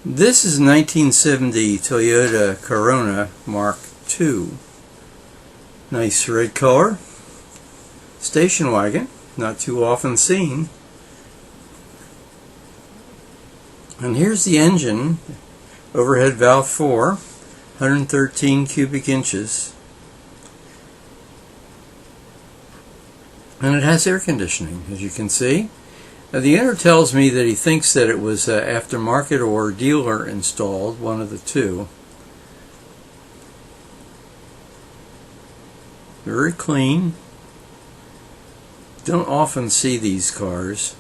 This is a 1970 Toyota Corona Mark II. Nice red color. Station wagon, not too often seen. And here's the engine. Overhead valve 4, 113 cubic inches. And it has air conditioning, as you can see. Now, the owner tells me that he thinks that it was aftermarket or dealer installed, one of the two. Very clean. Don't often see these cars.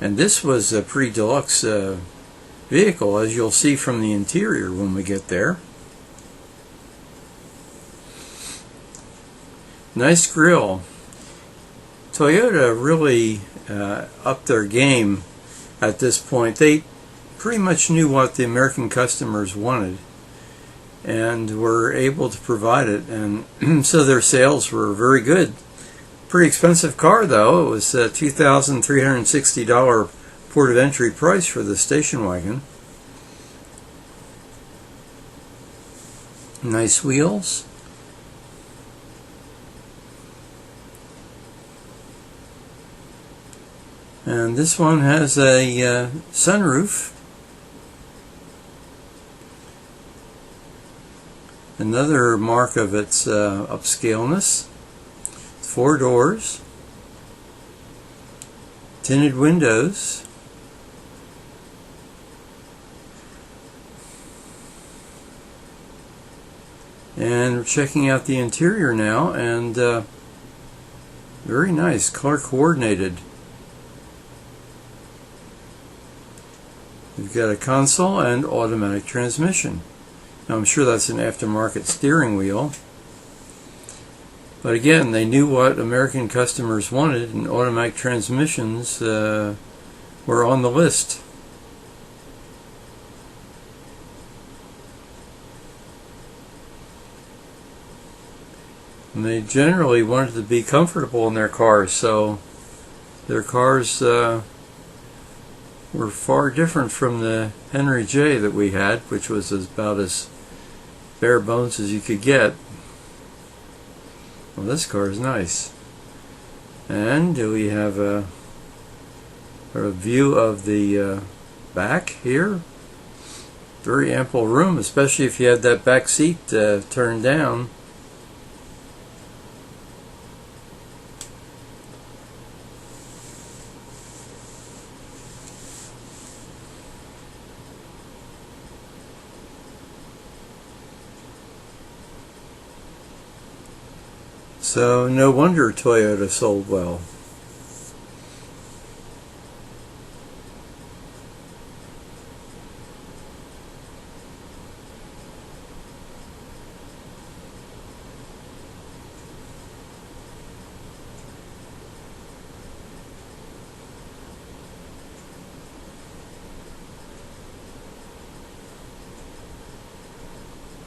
And this was a pretty deluxe vehicle, as you'll see from the interior when we get there. Nice grille. Toyota really upped their game at this point. They pretty much knew what the American customers wanted and were able to provide it, and so their sales were very good. Pretty expensive car though. It was a $2,360 port of entry price for the station wagon. Nice wheels. And this one has a sunroof. Another mark of its upscaleness. 4 doors. Tinted windows. And we're checking out the interior now, and very nice, color coordinated. We've got a console and automatic transmission. Now I'm sure that's an aftermarket steering wheel. But again, they knew what American customers wanted, and automatic transmissions were on the list. And they generally wanted to be comfortable in their cars, so their cars were far different from the Henry J that we had, which was about as bare bones as you could get. Well, this car is nice. And we have a view of the back here. Very ample room, especially if you had that back seat turned down. So no wonder Toyota sold well.